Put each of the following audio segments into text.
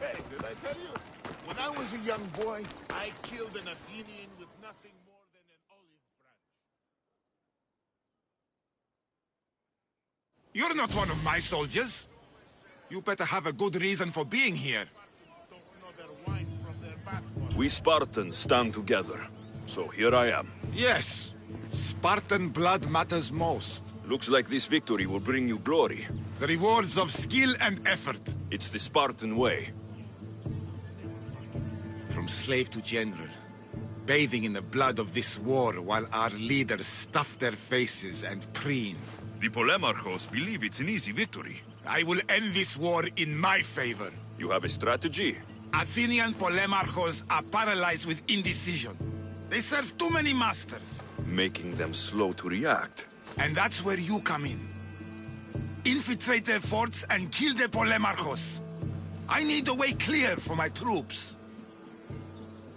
Hey, did I tell you? When I was a young boy, I killed an Athenian with nothing more than an olive branch. You're not one of my soldiers. You better have a good reason for being here. We Spartans stand together, so here I am. Yes, Spartan blood matters most. Looks like this victory will bring you glory. The rewards of skill and effort. It's the Spartan way. From slave to general, bathing in the blood of this war while our leaders stuff their faces and preen. The Polemarchos believe it's an easy victory. I will end this war in my favor. You have a strategy? Athenian Polemarchos are paralyzed with indecision. They serve too many masters. Making them slow to react. And that's where you come in. Infiltrate their forts and kill the Polemarchos. I need a way clear for my troops.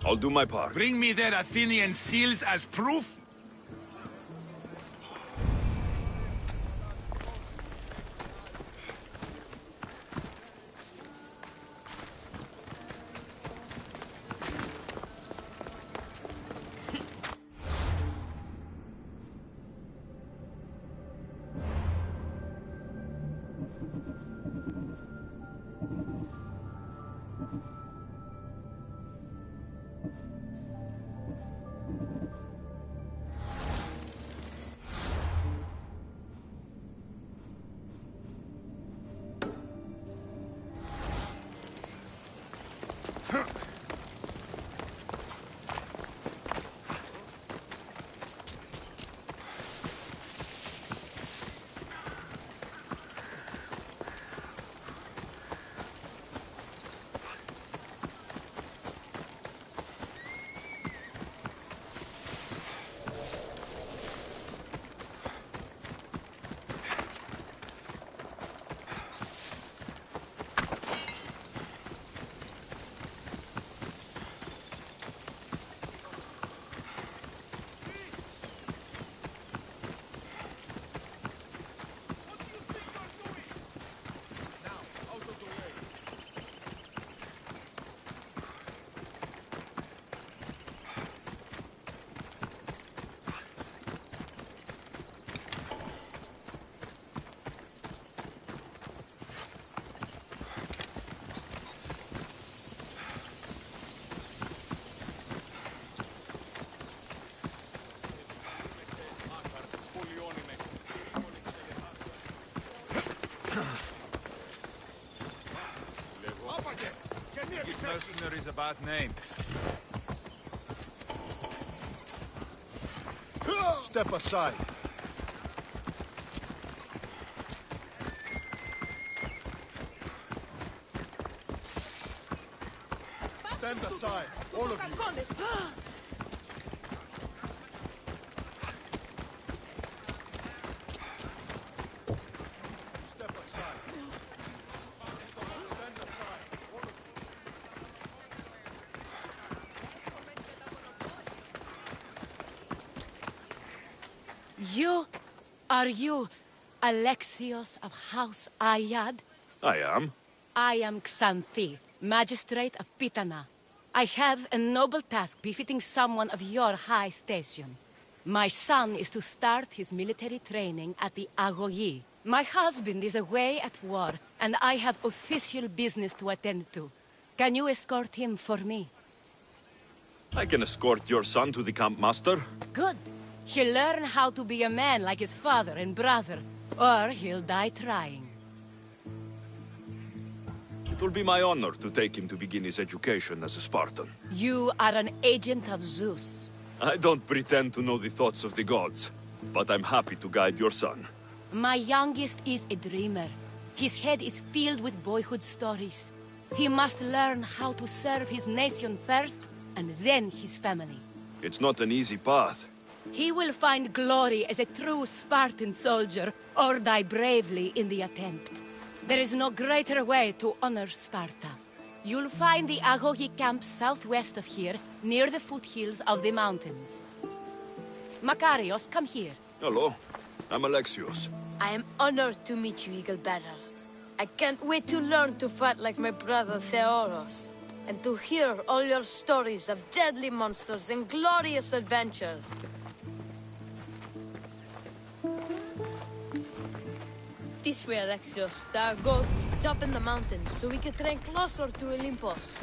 I'll do my part. Bring me their Athenian seals as proof. Mercenary is a bad name. Step aside. Stand aside, all of you. Step aside. Stand aside, all of you. You? Are you Alexios of House Ayad? I am. I am Xanthi, Magistrate of Pitana. I have a noble task befitting someone of your high station. My son is to start his military training at the Agogi. My husband is away at war, and I have official business to attend to. Can you escort him for me? I can escort your son to the camp master. Good. He'll learn how to be a man like his father and brother, or he'll die trying. It will be my honor to take him to begin his education as a Spartan. You are an agent of Zeus. I don't pretend to know the thoughts of the gods, but I'm happy to guide your son. My youngest is a dreamer. His head is filled with boyhood stories. He must learn how to serve his nation first, and then his family. It's not an easy path. He will find glory as a true Spartan soldier, or die bravely in the attempt. There is no greater way to honor Sparta. You'll find the Agogi camp southwest of here, near the foothills of the mountains. Makarios, come here. Hello, I'm Alexios. I am honored to meet you, Eagle Bearer. I can't wait to learn to fight like my brother Theoros, and to hear all your stories of deadly monsters and glorious adventures. This way, Alexios. There are goats up in the mountains, so we can train closer to Olympus.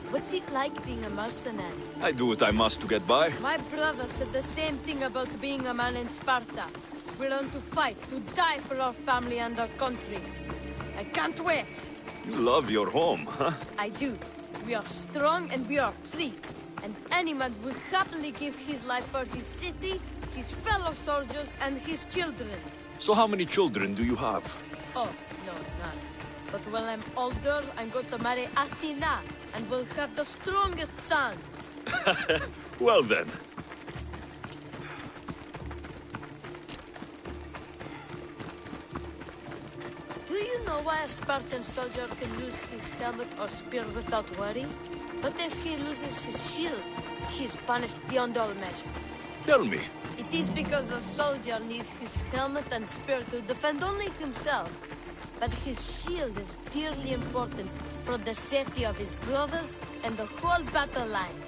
What's it like being a mercenary? I do what I must to get by. My brother said the same thing about being a man in Sparta. We learn to fight, to die for our family and our country. I can't wait. You love your home, huh? I do. We are strong and we are free. And any man will happily give his life for his city, his fellow soldiers, and his children. So how many children do you have? Oh, no, none. But when I'm older, I'm going to marry Athena, and we'll have the strongest sons. Well then. Do you know why a Spartan soldier can lose his helmet or spear without worry? But if he loses his shield, he's punished beyond all measure. Tell me. It is because a soldier needs his helmet and spear to defend only himself. But his shield is dearly important for the safety of his brothers and the whole battle line.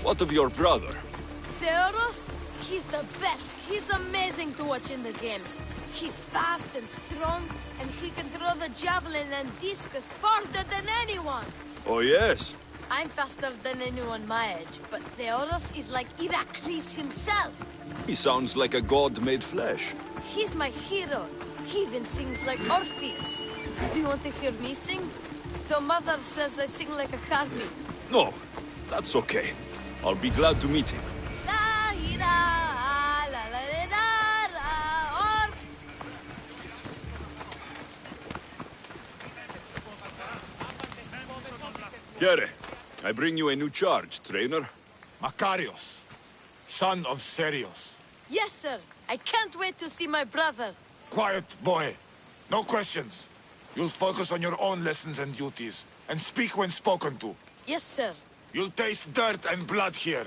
What of your brother? Theoros? He's the best. He's amazing to watch in the games. He's fast and strong, and he can throw the javelin and discus farther than anyone. Oh yes. I'm faster than anyone my age, but Theoros is like Heracles himself. He sounds like a god made flesh. He's my hero. He even sings like Orpheus. Do you want to hear me sing? Though Mother says I sing like a harpy. No, that's okay. I'll be glad to meet him. La, ira, la, la, la, la, or... Here, I bring you a new charge, trainer. Makarios, son of Serios. Yes, sir. I can't wait to see my brother. Quiet, boy. No questions. You'll focus on your own lessons and duties, and speak when spoken to. Yes, sir. You'll taste dirt and blood here.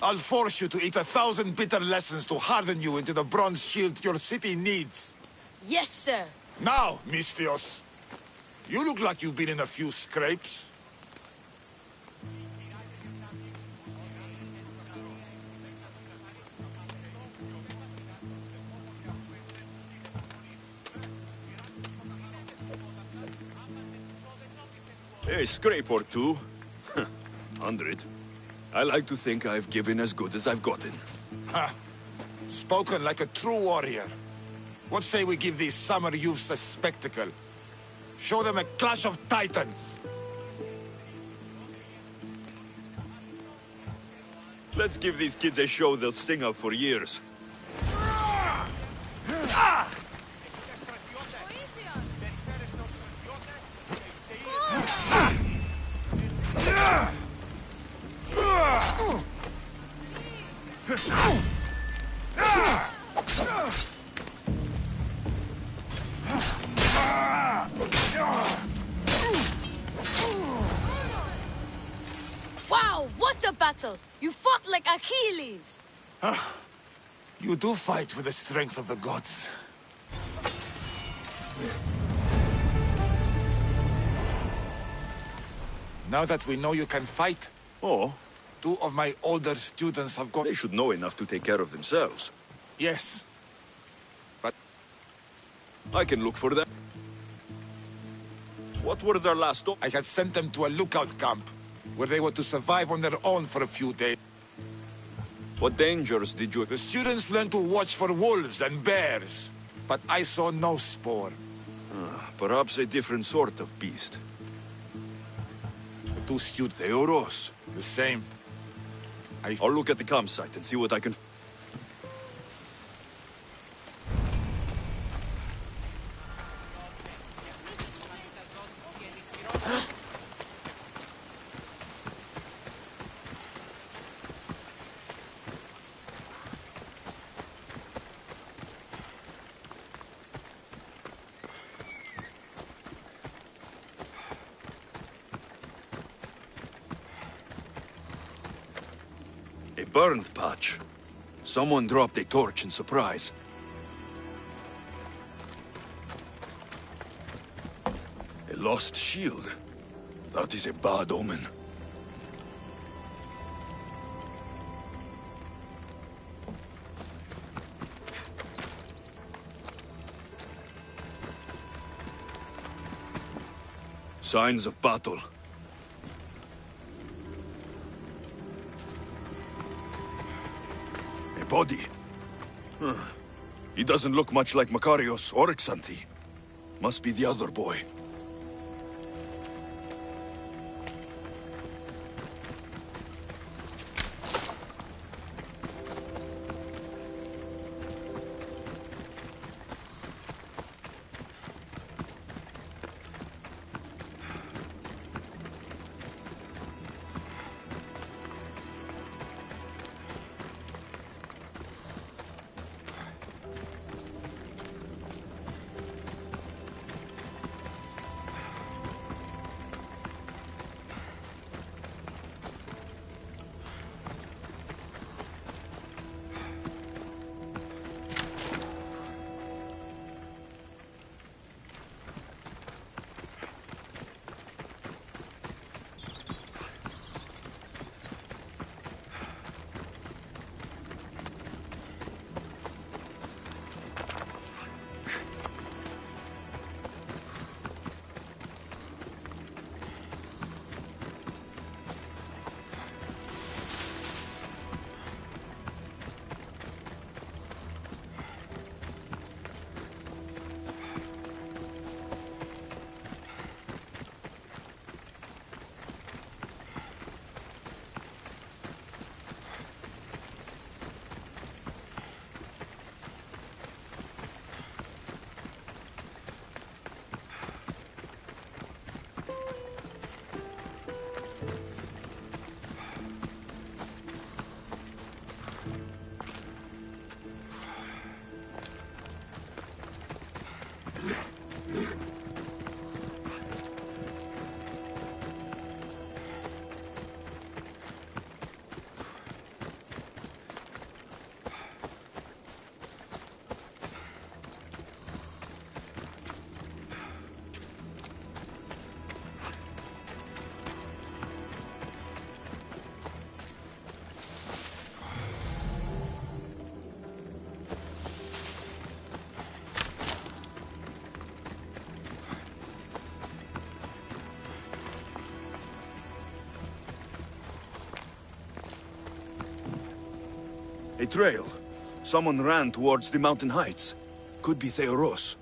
I'll force you to eat 1,000 bitter lessons to harden you into the bronze shield your city needs. Yes, sir. Now, Mistios, you look like you've been in a few scrapes. A scrape or two. 100. I like to think I've given as good as I've gotten. Ha! Spoken like a true warrior. What say we give these summer youths a spectacle? Show them a clash of titans! Let's give these kids a show they'll sing of for years. Wow, what a battle! You fought like Achilles! You do fight with the strength of the gods. Now that we know you can fight, Oh, 2 of my older students have gone... they should know enough to take care of themselves. Yes. But I can look for them. What were their last... I had sent them to a lookout camp, where they were to survive on their own for a few days. What dangers did you... The students learned to watch for wolves and bears, but I saw no spoor. Perhaps a different sort of beast. The 2 students, Theoros. the same. I'll look at the campsite and see what I can... A burned patch. Someone dropped a torch in surprise. A lost shield. That is a bad omen. Signs of battle. A body. Huh. He doesn't look much like Makarios or Xanthi. Must be the other boy. A trail. Someone ran towards the mountain heights. Could be Theoros.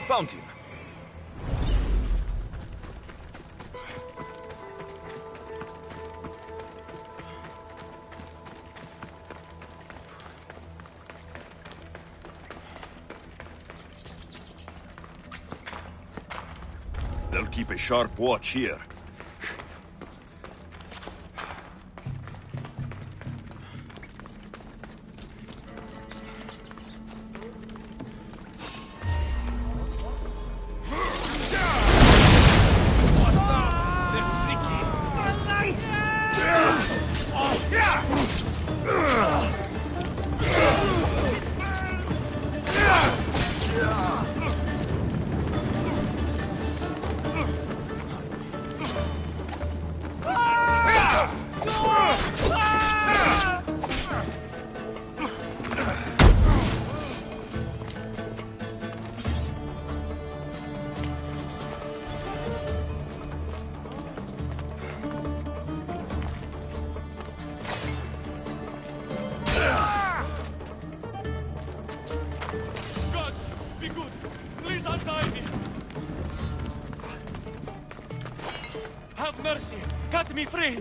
Found him. They'll keep a sharp watch here. Mercy! Cut me free!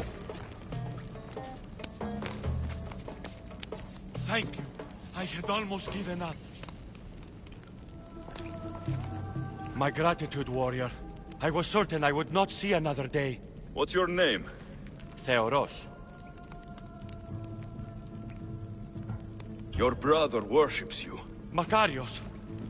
Thank you. I had almost given up. My gratitude, warrior. I was certain I would not see another day. What's your name? Theoros. Your brother worships you. Makarios.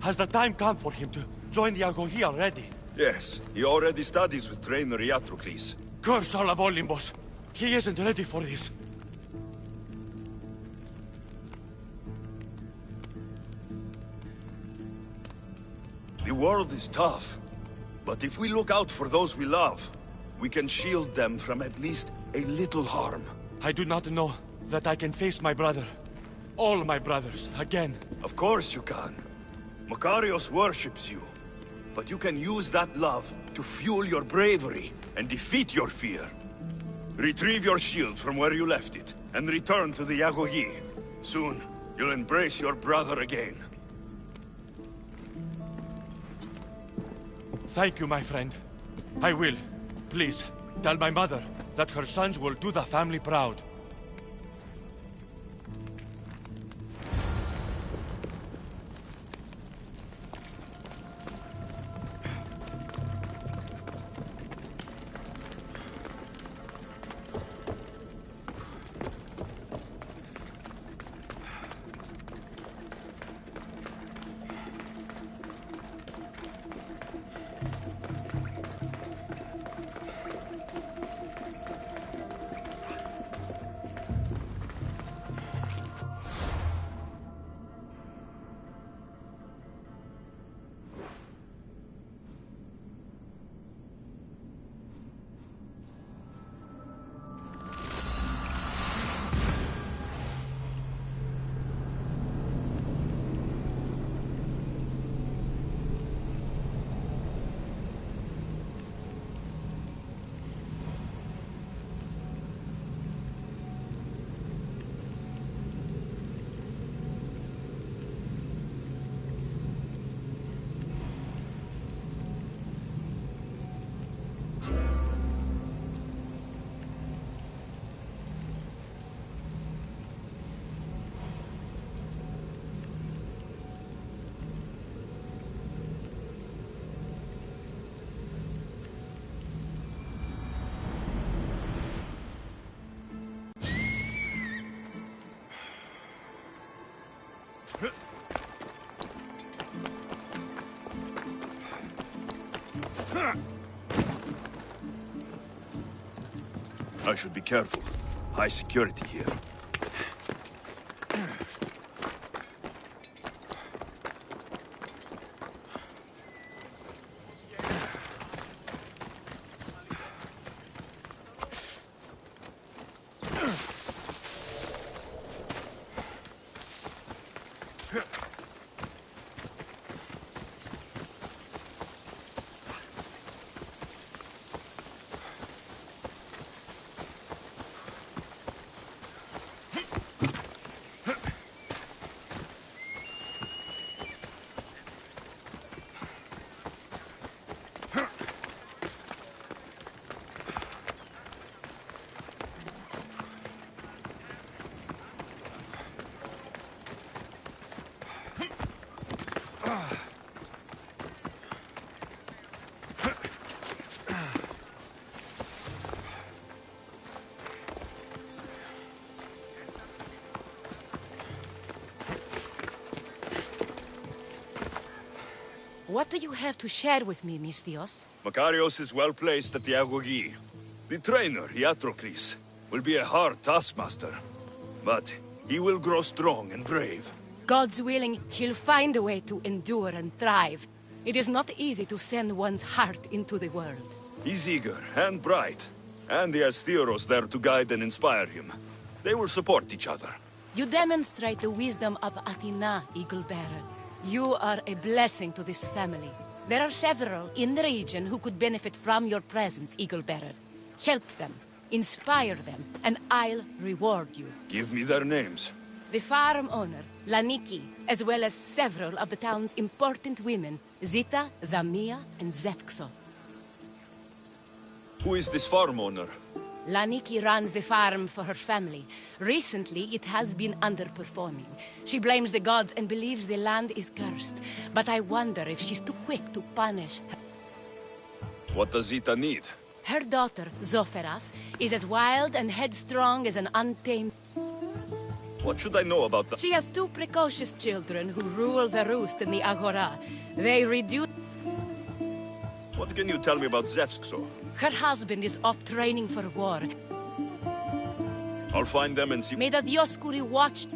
Has the time come for him to join the Agogi already? Yes, he already studies with trainer Iatrocles. Curse all of Olympus. He isn't ready for this. The world is tough, but if we look out for those we love, we can shield them from at least a little harm. I do not know that I can face my brother. All my brothers, again. Of course you can. Makarios worships you, but you can use that love to fuel your bravery and defeat your fear. Retrieve your shield from where you left it, and return to the Agogi. Soon, you'll embrace your brother again. Thank you, my friend. I will. Please, tell my mother that her sons will do the family proud. I should be careful. High security here. What do you have to share with me, Misthios? Makarios is well placed at the Agogi. The trainer, Iatrocles, will be a hard taskmaster. But he will grow strong and brave. God's willing, he'll find a way to endure and thrive. It is not easy to send one's heart into the world. He's eager and bright, and he has Theros there to guide and inspire him. They will support each other. You demonstrate the wisdom of Athena, Eaglebearer. You are a blessing to this family. There are several in the region who could benefit from your presence, Eaglebearer. Help them, inspire them, and I'll reward you. Give me their names. The farm owner, Laniki, as well as several of the town's important women, Zita, Zamia, and Zefkso. Who is this farm owner? Laniki runs the farm for her family. Recently, it has been underperforming. She blames the gods and believes the land is cursed. But I wonder if she's too quick to punish her. What does Zita need? Her daughter, Zoferas, is as wild and headstrong as an untamed... What should I know about that? She has two precocious children who rule the roost in the Agora. They reduce... What can you tell me about Zevskso? Her husband is off training for war. I'll find them and see... May the Dioscuri watch...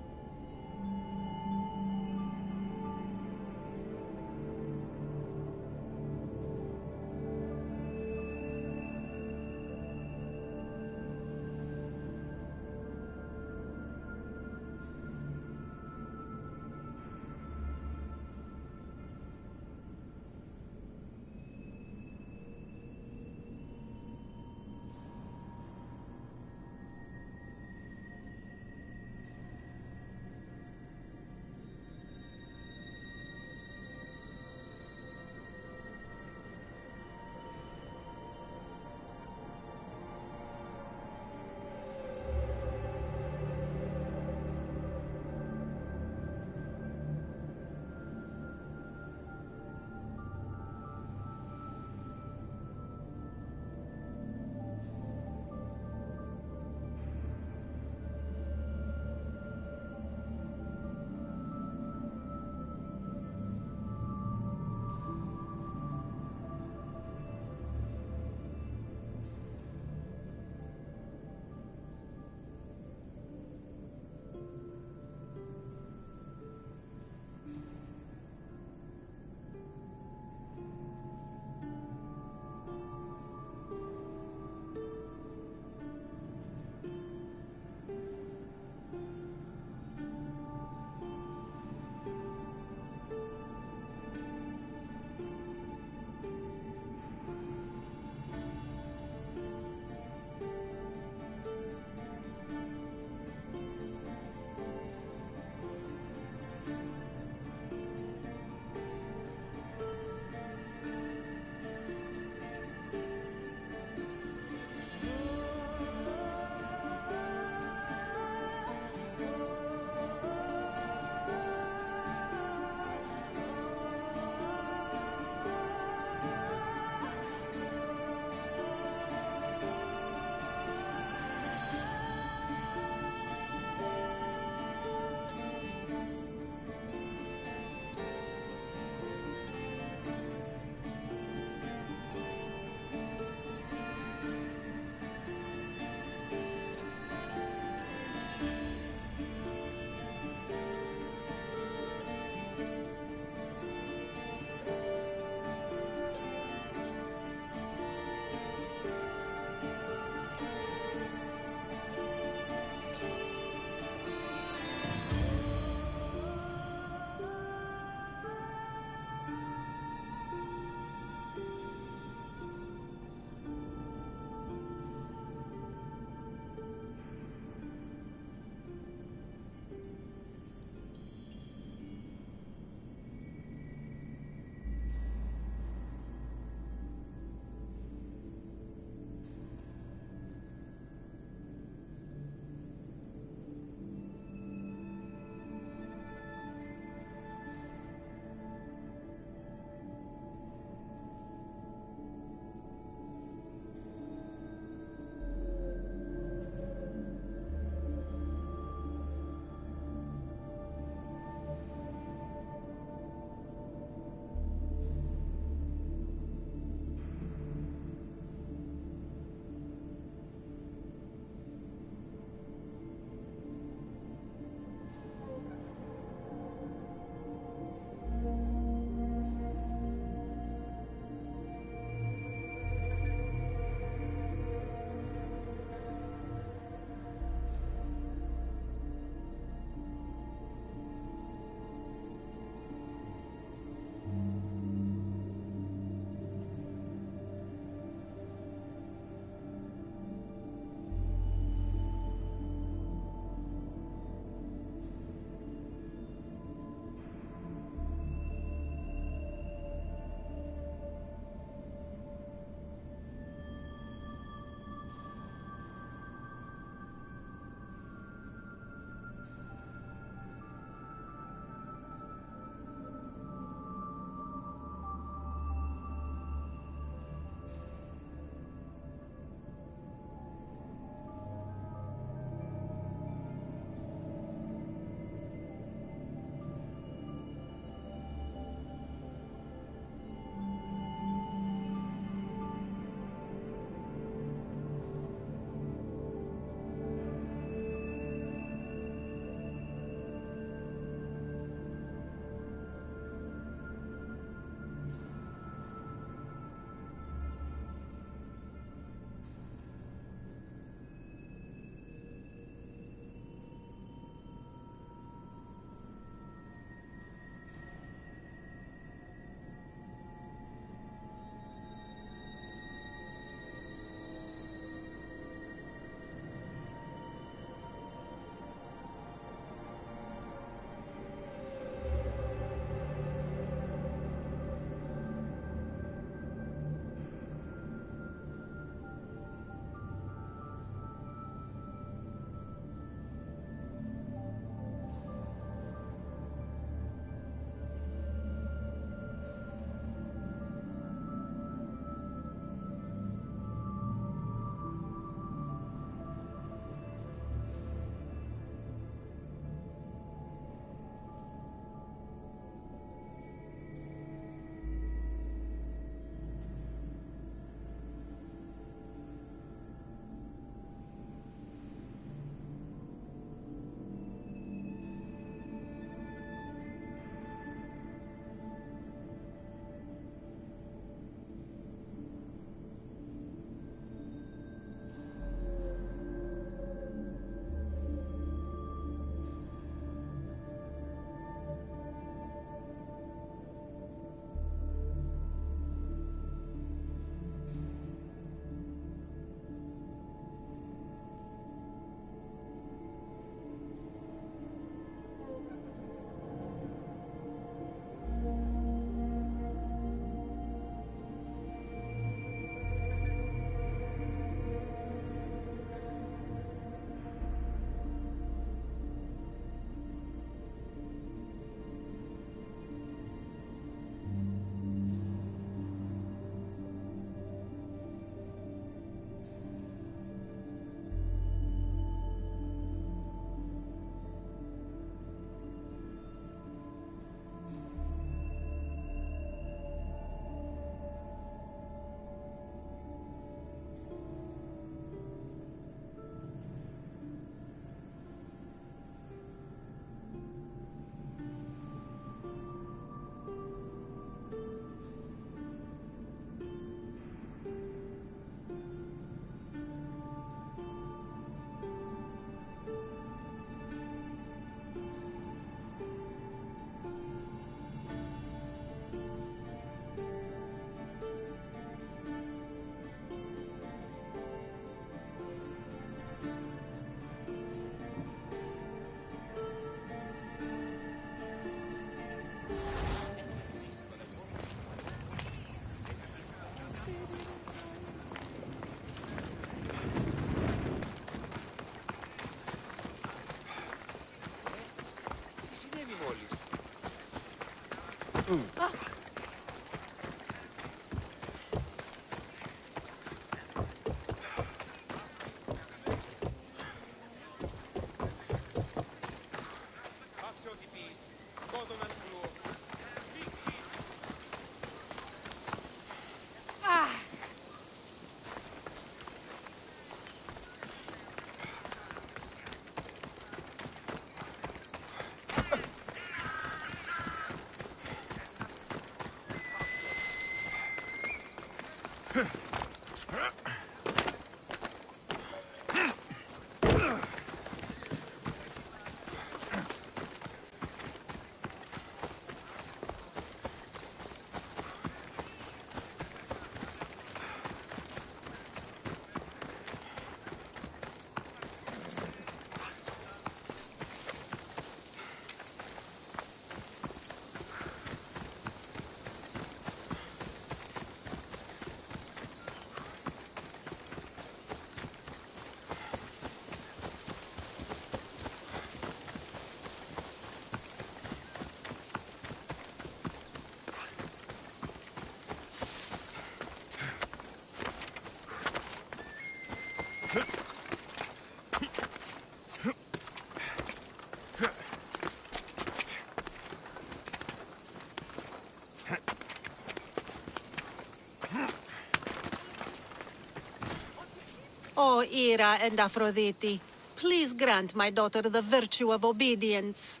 Oh, Ira and Aphrodite, please grant my daughter the virtue of obedience.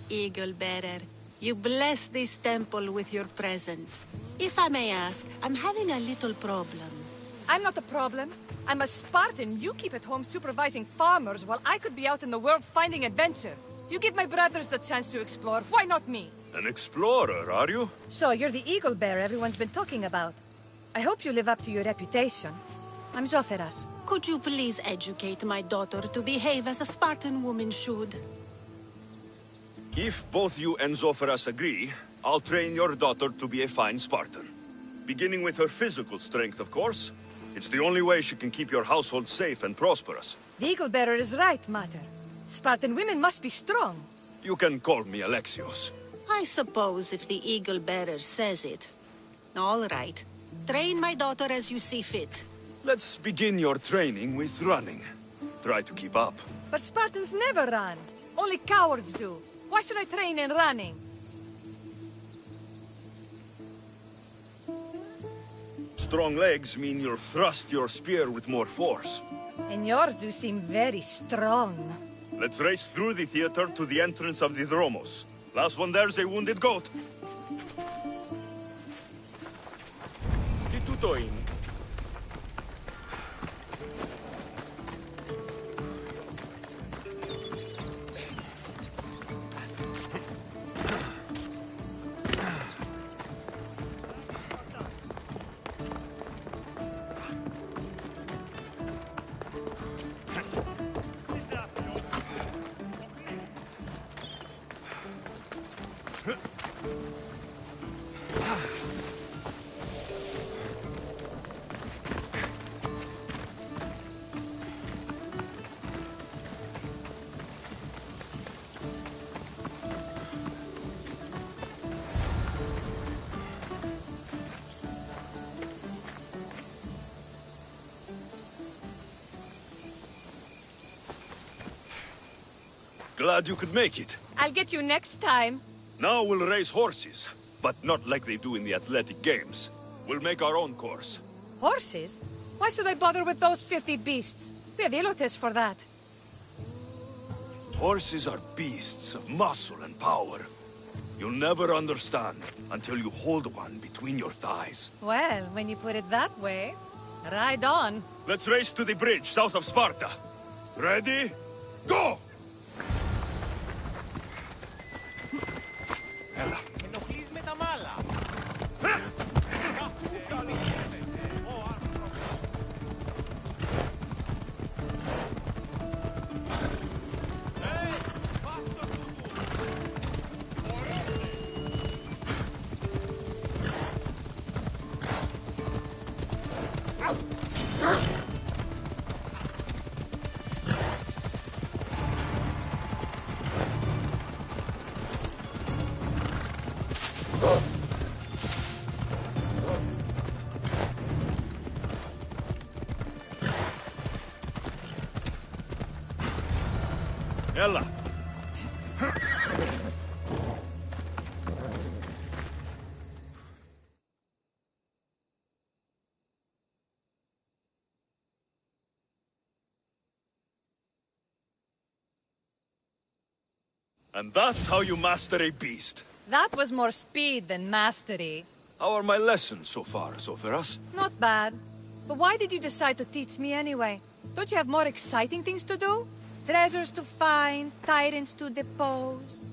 Eagle Bearer, you bless this temple with your presence. If I may ask, I'm having a little problem. I'm not the problem. I'm a Spartan. You keep at home supervising farmers while I could be out in the world finding adventure. You give my brothers the chance to explore. Why not me? An explorer, are you? So you're the eagle bearer everyone's been talking about. I hope you live up to your reputation. I'm Zoferas. Could you please educate my daughter to behave as a Spartan woman should? If both you and Zoferas agree, I'll train your daughter to be a fine Spartan. Beginning with her physical strength, of course. It's the only way she can keep your household safe and prosperous. The eagle bearer is right, Mater. Spartan women must be strong. You can call me Alexios. I suppose if the Eagle Bearer says it. All right. Train my daughter as you see fit. Let's begin your training with running. Try to keep up. But Spartans never run. Only cowards do. Why should I train in running? Strong legs mean you'll thrust your spear with more force. And yours do seem very strong. Let's race through the theater to the entrance of the Dromos. Last one there's a wounded goat. Τι τούτο είναι? Glad you could make it. I'll get you next time. Now we'll race horses, but not like they do in the athletic games. We'll make our own course. Horses? Why should I bother with those filthy beasts? We have Elotes for that. Horses are beasts of muscle and power. You'll never understand until you hold one between your thighs. Well, when you put it that way, ride on. Let's race to the bridge south of Sparta. Ready? Go! Έλα. Ενοχλείς με τα μάλα. Ella. And that's how you master a beast. That was more speed than mastery. How are my lessons so far, Soferas? Not bad. But why did you decide to teach me anyway? Don't you have more exciting things to do? Treasures to find, tyrants to depose.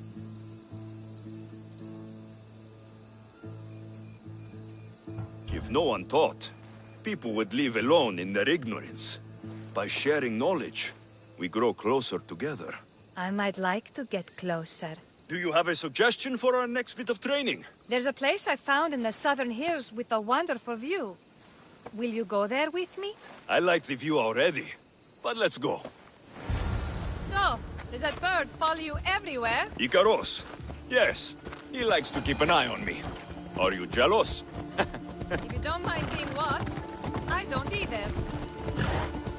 If no one taught, people would live alone in their ignorance. By sharing knowledge, we grow closer together. I might like to get closer. Do you have a suggestion for our next bit of training? There's a place I found in the southern hills with a wonderful view. Will you go there with me? I like the view already, but let's go. So, does that bird follow you everywhere? Icaros. Yes, he likes to keep an eye on me. Are you jealous? If you don't mind being watched, I don't either.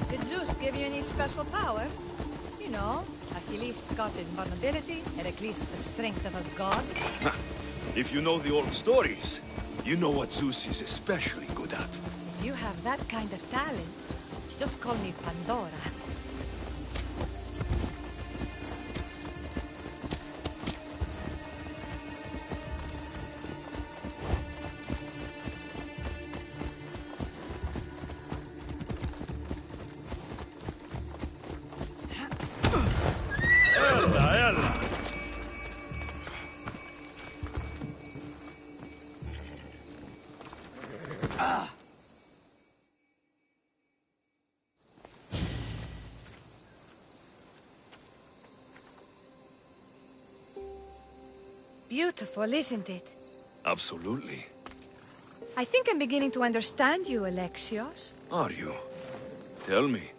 Did Zeus give you any special powers? You know, Achilles got invulnerability, Heracles the strength of a god. If you know the old stories, you know what Zeus is especially good at. If you have that kind of talent, just call me Pandora. Ella. Beautiful, isn't it? Absolutely. I think I'm beginning to understand you, Alexios. Are you? Tell me,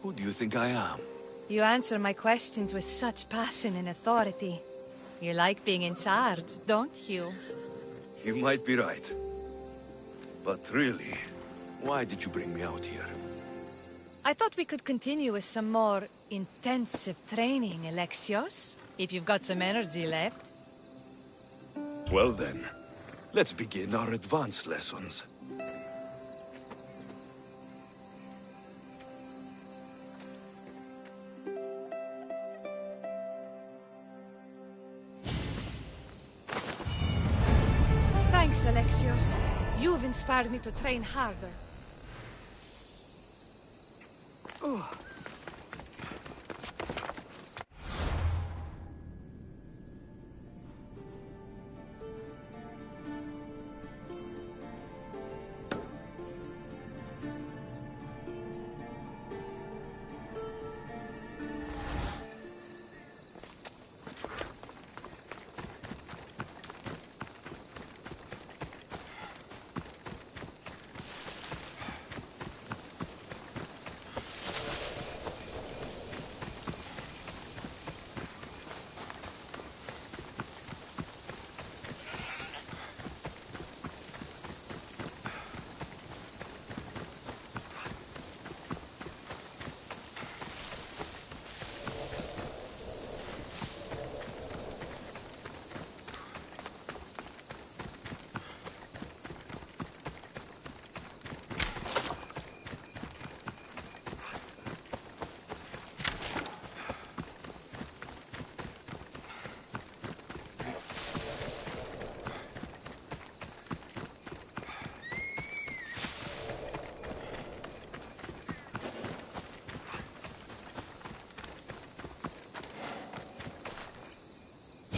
who do you think I am? You answer my questions with such passion and authority. You like being in charge, don't you? You might be right. But really, why did you bring me out here? I thought we could continue with some more intensive training, Alexios. If you've got some energy left. Well then, let's begin our advanced lessons. Thanks, Alexios. You've inspired me to train harder.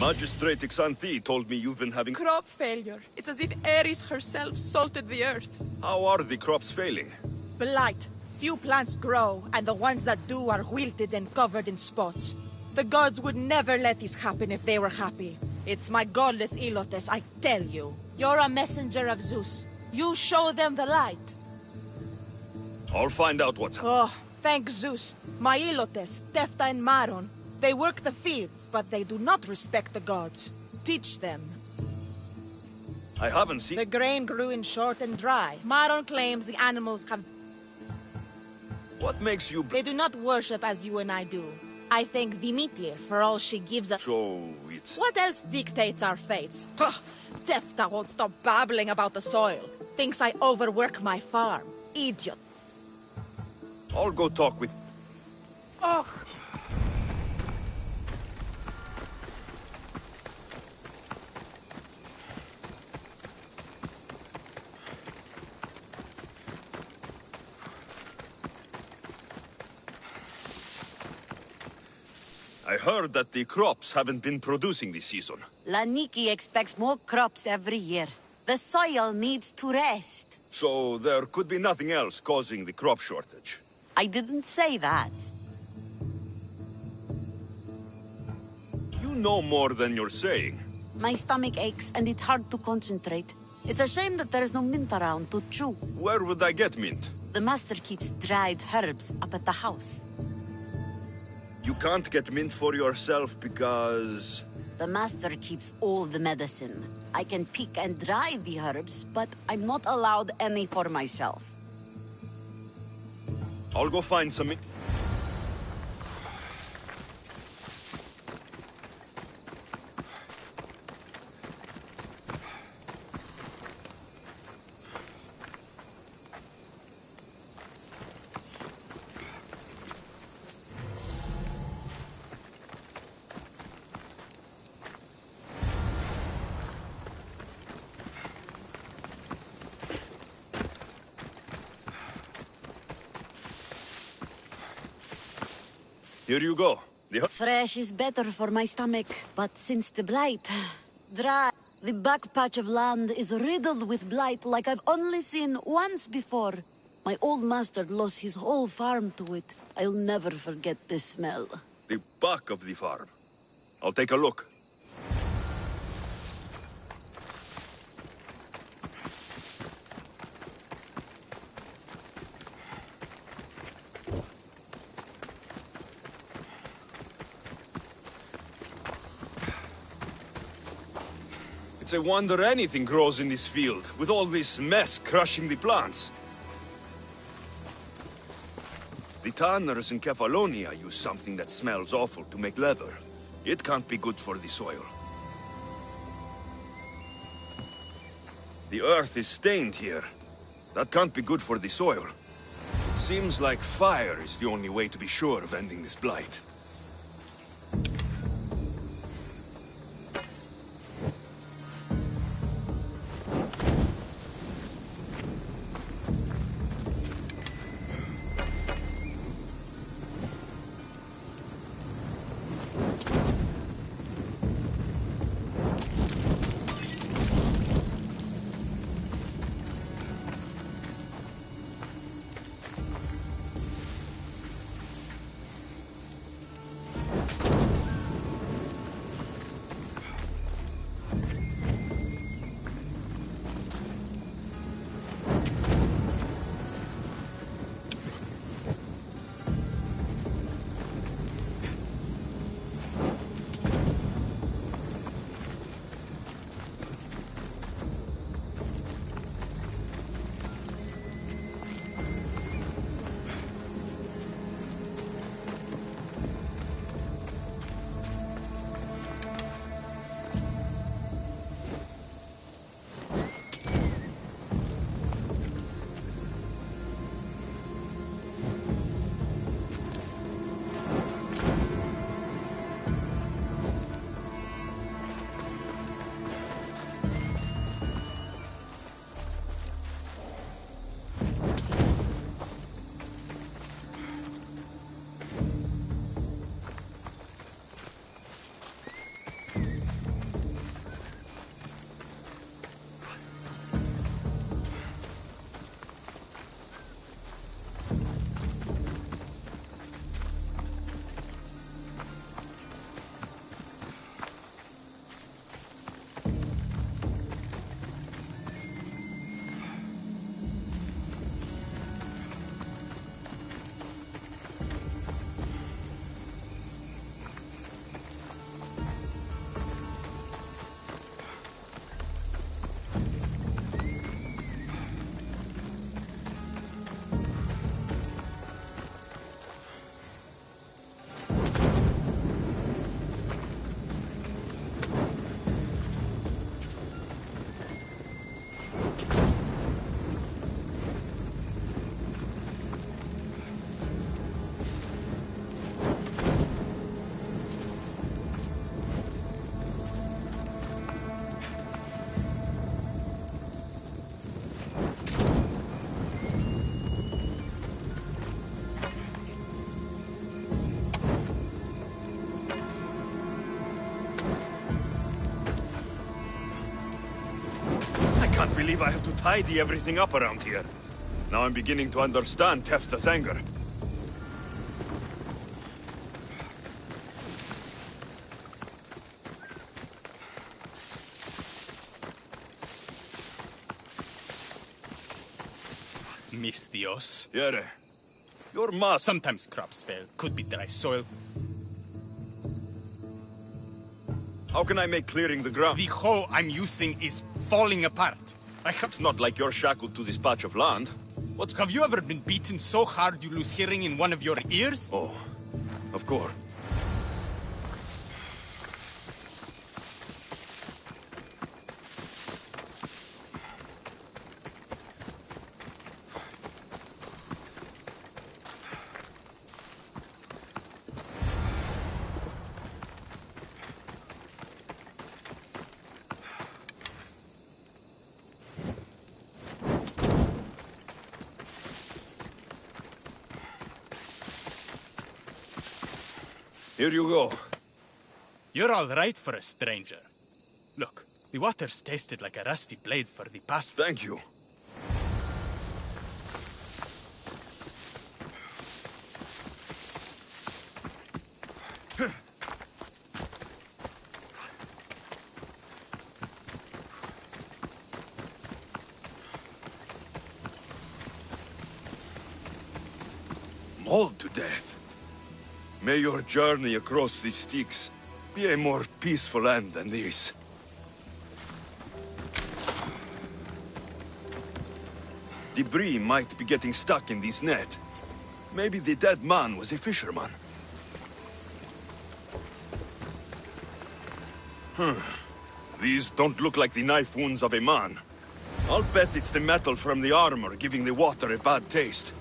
Magistrate Xanthi told me you've been having... Crop failure. It's as if Ares herself salted the earth. How are the crops failing? Blight. Few plants grow, and the ones that do are wilted and covered in spots. The gods would never let this happen if they were happy. It's my godless Ilotes, I tell you. You're a messenger of Zeus. You show them the light. I'll find out what's... Oh, thank Zeus. My Ilotes, Tefta and Maron, they work the fields, but they do not respect the gods. Teach them. I haven't seen... The grain grew in short and dry. Maron claims the animals have... What makes you... They do not worship as you and I do. I thank Dimitri for all she gives us. So, it's... What else dictates our fates? Tefta won't stop babbling about the soil. Thinks I overwork my farm. Idiot. I'll go talk with... Oh. I heard that the crops haven't been producing this season. Laniki expects more crops every year. The soil needs to rest. So there could be nothing else causing the crop shortage. I didn't say that. You know more than you're saying. My stomach aches and it's hard to concentrate. It's a shame that there's no mint around to chew. Where would I get mint? The master keeps dried herbs up at the house. You can't get mint for yourself because... The master keeps all the medicine. I can pick and dry the herbs, but I'm not allowed any for myself. I'll go find some... Here you go. Fresh is better for my stomach, but since the blight... Dry. The back patch of land is riddled with blight like I've only seen once before. My old master lost his whole farm to it. I'll never forget this smell. The back of the farm. I'll take a look. It's a wonder anything grows in this field, with all this mess crushing the plants. The tanners in Kefalonia use something that smells awful to make leather. It can't be good for the soil. The earth is stained here. That can't be good for the soil. It seems like fire is the only way to be sure of ending this blight. believe I have to tidy everything up around here. Now I'm beginning to understand Tefta's anger. Mis Dios. Yere, your ma... Sometimes crops fail. Could be dry soil. How can I make clearing the ground? The hoe I'm using is falling apart. It's not like you're shackled to this patch of land. What? Have you ever been beaten so hard you lose hearing in one of your ears? Oh, of course. Here you go. You're all right for a stranger. Look, the water's tasted like a rusty blade for the past... Thank you. Mauled to death. May your journey across the Styx be a more peaceful end than this. Debris might be getting stuck in this net. Maybe the dead man was a fisherman. These don't look like the knife wounds of a man. I'll bet it's the metal from the armor giving the water a bad taste.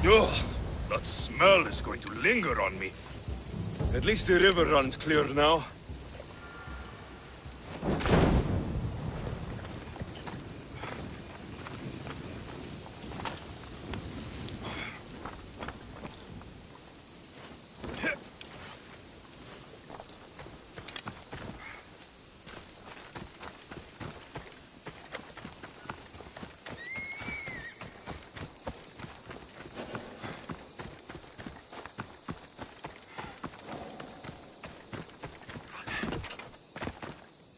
Ugh, that smell is going to linger on me. At least the river runs clear now.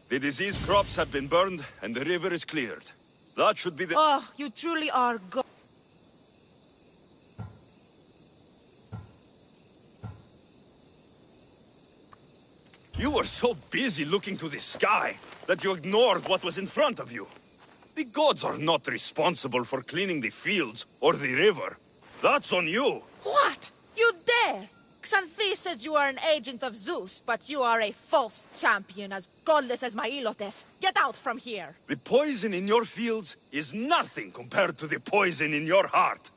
The diseased crops have been burned, and the river is cleared. That should be the... Oh, you truly are God. You were so busy looking to the sky that you ignored what was in front of you. The gods are not responsible for cleaning the fields or the river. That's on you. What? You dare? Xanthi says you are an agent of Zeus, but you are a false champion as godless as my Ilotes. Get out from here! The poison in your fields is nothing compared to the poison in your heart.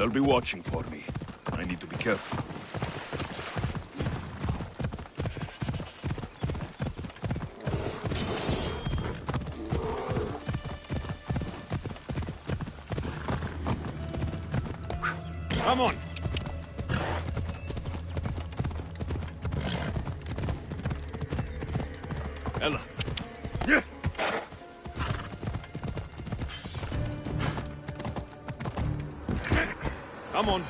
They'll be watching for me. I need to be careful. Come on! Ella. Yeah. Come on.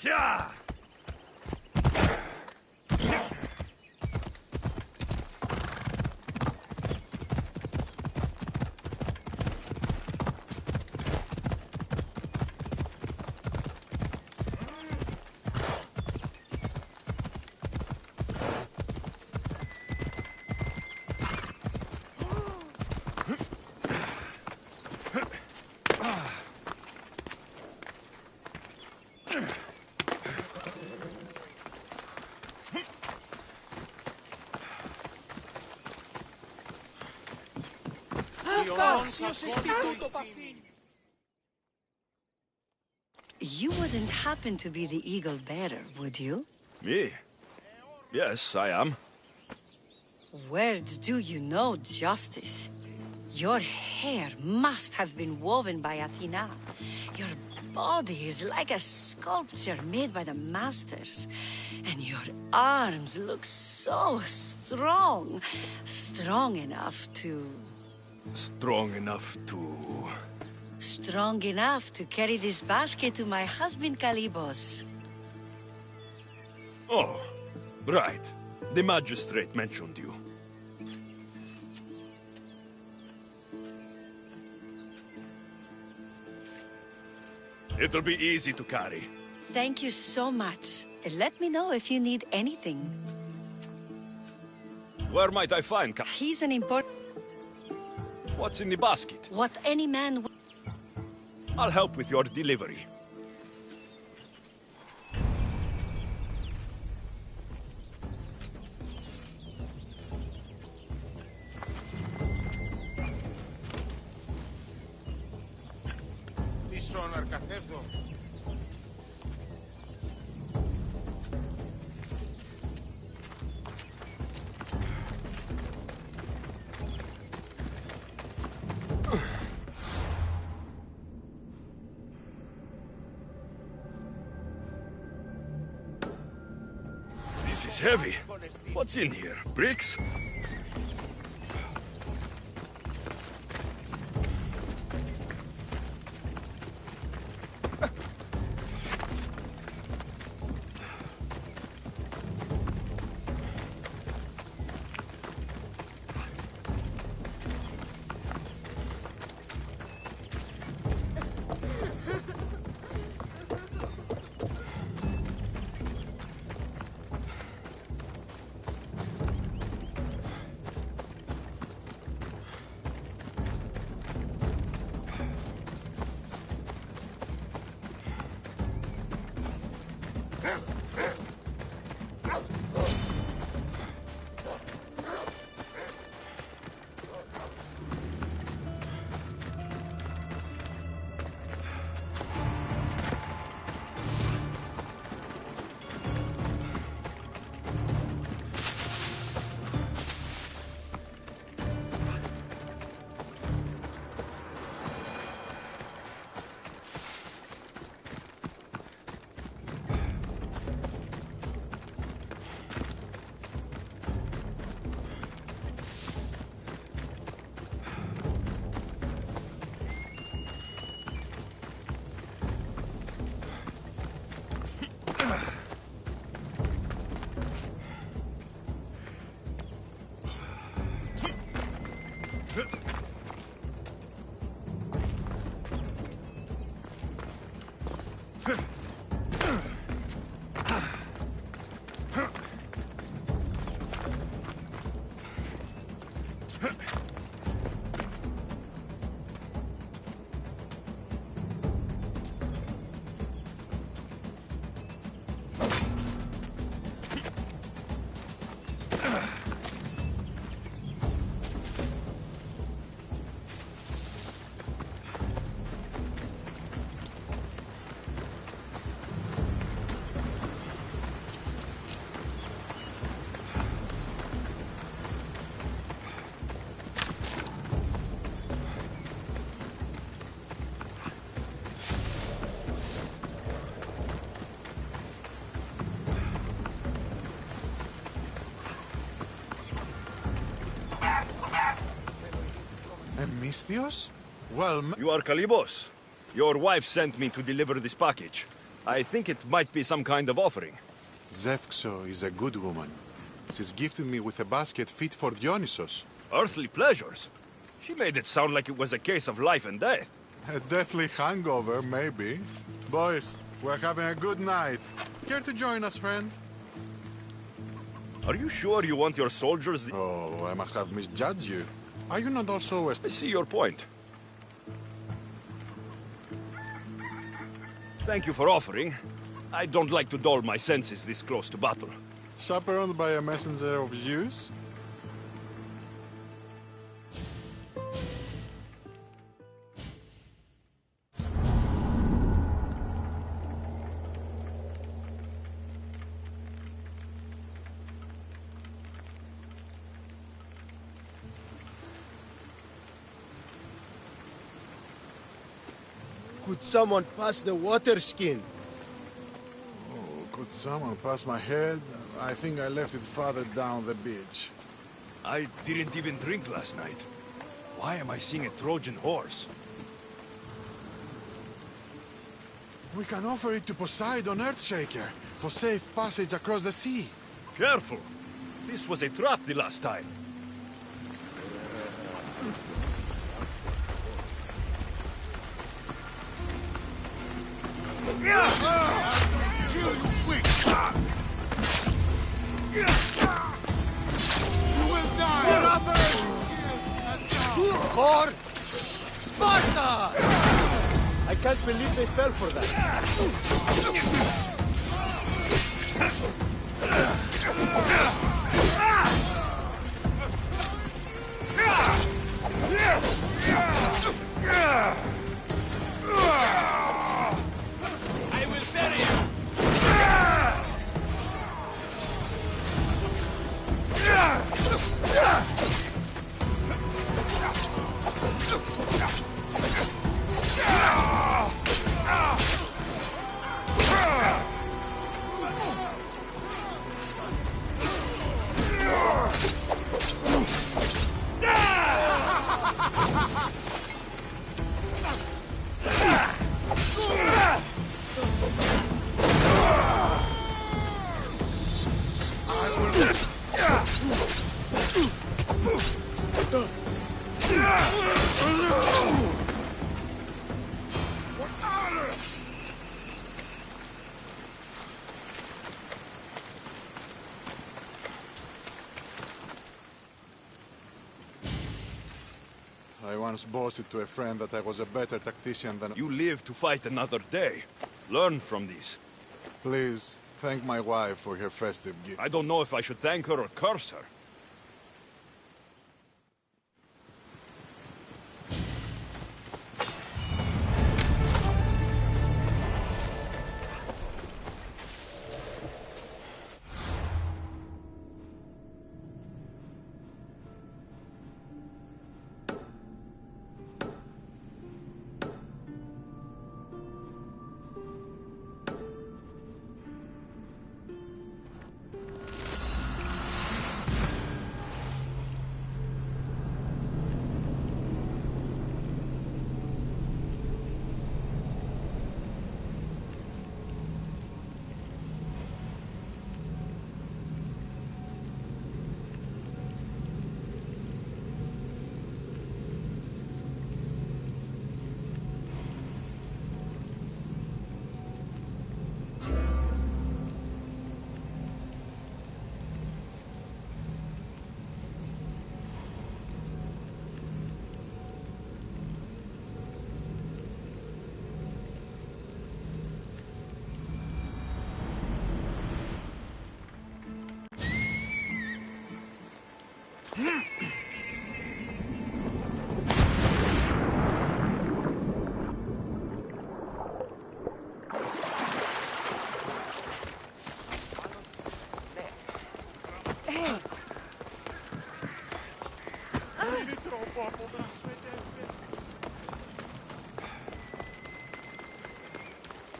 Yeah. You wouldn't happen to be the eagle bearer, would you? Me? Yes, I am. Words do you know, Justice? Your hair must have been woven by Athena. Your body is like a sculpture made by the masters. And your arms look so strong. Strong enough to... Strong enough to... Strong enough to carry this basket to my husband, Kalibos. Oh, right. The magistrate mentioned you. It'll be easy to carry. Thank you so much. Let me know if you need anything. Where might I find He's an important... What's in the basket? What any man... I'll help with your delivery. This is heavy. What's in here? Bricks? Misthios? Well, You are Kalibos. Your wife sent me to deliver this package. I think it might be some kind of offering. Zevxo is a good woman. She's gifted me with a basket fit for Dionysos. Earthly pleasures? She made it sound like it was a case of life and death. A deathly hangover, maybe. Boys, we're having a good night. Care to join us, friend? Are you sure you want your soldiers? Oh, I must have misjudged you. Are you not also a... I see your point. Thank you for offering. I don't like to dull my senses this close to battle. Chaperoned by a messenger of Zeus? Could someone pass the water skin? Oh, could someone pass my head? I think I left it farther down the beach. I didn't even drink last night. Why am I seeing a Trojan horse? We can offer it to Poseidon Earthshaker for safe passage across the sea. Careful! This was a trap the last time. For Sparta! I can't believe they fell for that. I will bury you! I once boasted to a friend that I was a better tactician than... You live to fight another day. Learn from this. Please, thank my wife for her festive gift. I don't know if I should thank her or curse her.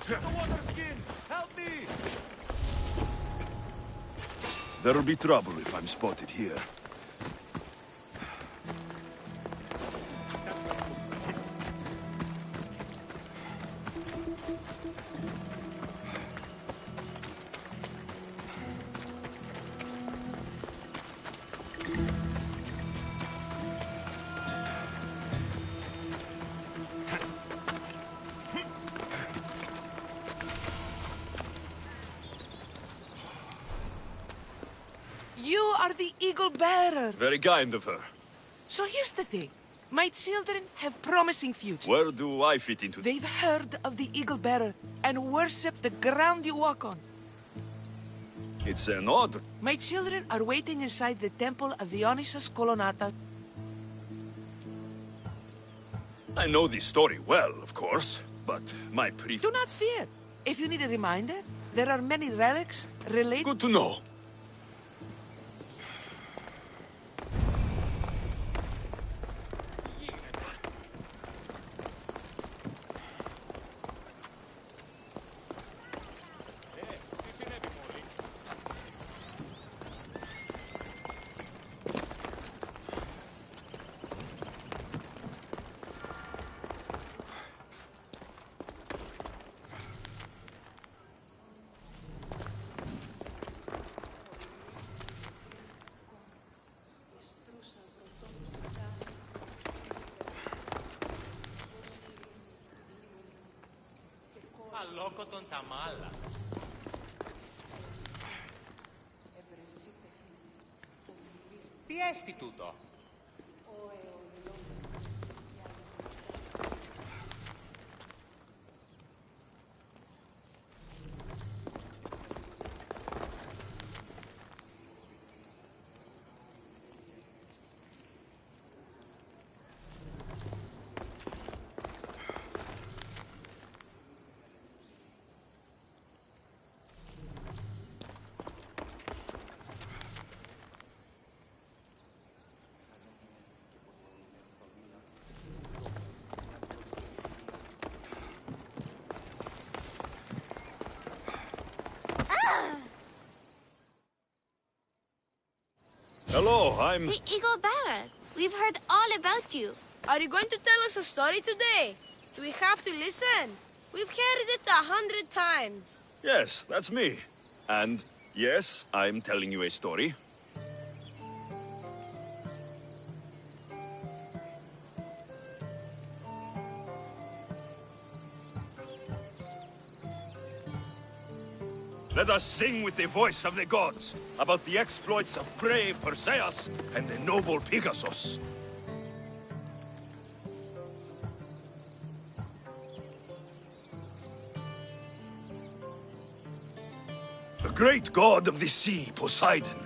The water skin! Help me! There'll be trouble if I'm spotted here. eagle bearer. Very kind of her. So here's the thing. My children have promising futures. Where do I fit into They've heard of the eagle bearer and worship the ground you walk on. It's an order. My children are waiting inside the temple of Dionysus Colonnatus. I know this story well, of course, but my Do not fear. If you need a reminder, there are many relics related... Good to know. Loco τον Ταμάλας. Τι έστι τούτο? Hello, I'm... The Eagle Bearer. We've heard all about you. Are you going to tell us a story today? Do we have to listen? We've heard it 100 times. Yes, that's me. And yes, I'm telling you a story. Let us sing with the voice of the gods about the exploits of brave Perseus and the noble Pegasus. The great god of the sea, Poseidon,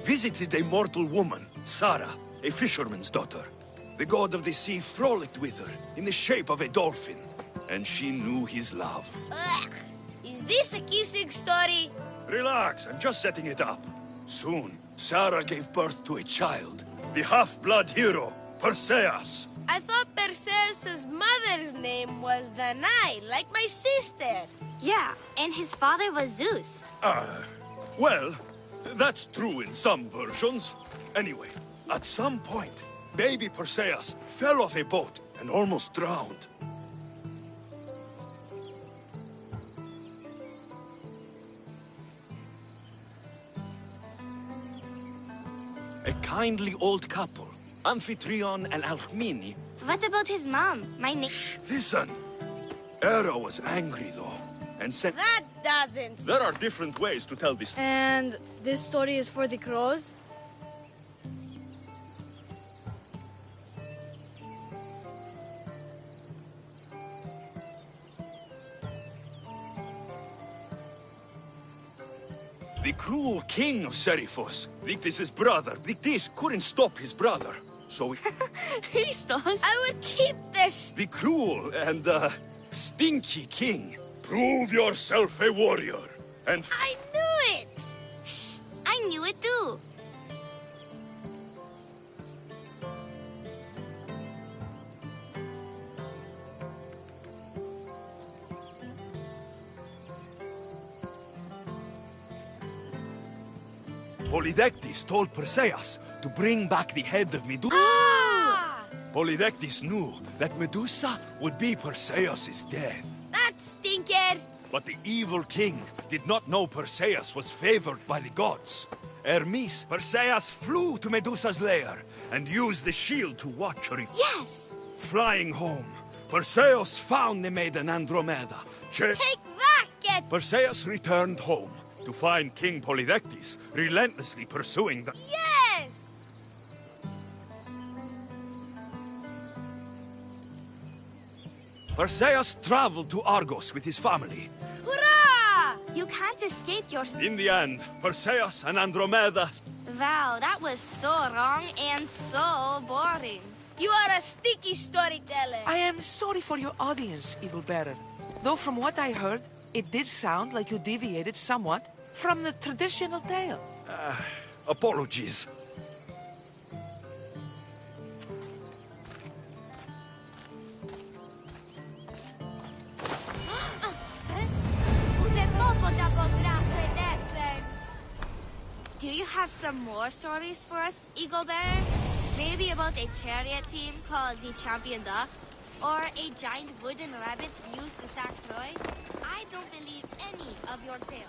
visited a mortal woman, Sarah, a fisherman's daughter. The god of the sea frolicked with her in the shape of a dolphin, and she knew his love. Ugh. Is this a kissing story? Relax, I'm just setting it up. Soon, Sarah gave birth to a child, the half-blood hero, Perseus. I thought Perseus' mother's name was Danae, like my sister. Yeah, and his father was Zeus. Well, that's true in some versions. Anyway, at some point, baby Perseus fell off a boat and almost drowned. A kindly old couple, Amphitryon and Alcmene. What about his mom? My name... Listen. Hera was angry, though, and said... That doesn't... There are different ways to tell this... And this story is for the crows? The cruel king of Seriphos, Dictys' brother, Dictys couldn't stop his brother, so he... Christos! I would keep this! The cruel and, stinky king. Prove yourself a warrior, and... I knew it! Shh! I knew it too! Polydectes told Perseus to bring back the head of Medusa. Ah! Polydectes knew that Medusa would be Perseus' death. That stinker! But the evil king did not know Perseus was favored by the gods. Hermes, Perseus flew to Medusa's lair and used the shield to watch her. Yes! Flying home, Perseus found the maiden Andromeda. Take that, kid! Perseus returned home to find King Polydectes relentlessly pursuing the... Yes! Perseus traveled to Argos with his family. Hurrah! You can't escape your... In the end, Perseus and Andromeda... Wow, that was so wrong and so boring. You are a sticky storyteller. I am sorry for your audience, Evil Bearer. Though from what I heard, it did sound like you deviated somewhat from the traditional tale. Apologies. Do you have some more stories for us, Eagle Bearer? Maybe about a chariot team called the Champion Ducks? Or a giant wooden rabbit used to sack Troy? I don't believe any of your tales.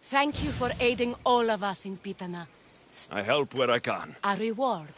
Thank you for aiding all of us in Pitana. I help where I can. A reward.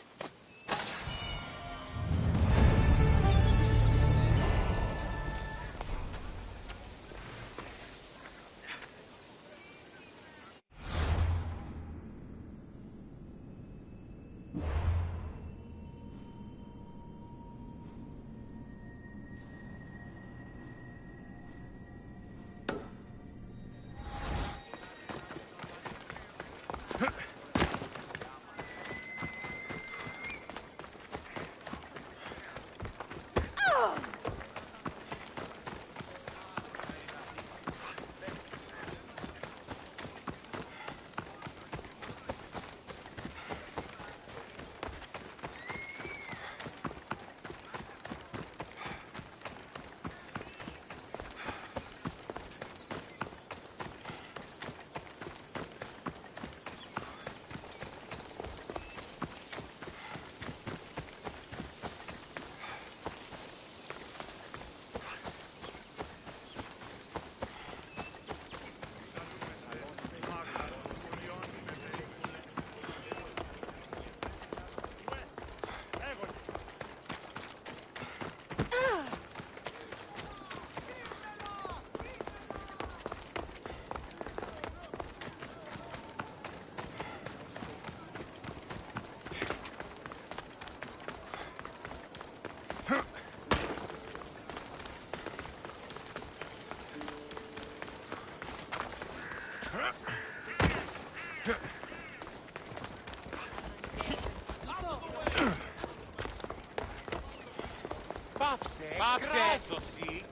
Πάψε, σωσή.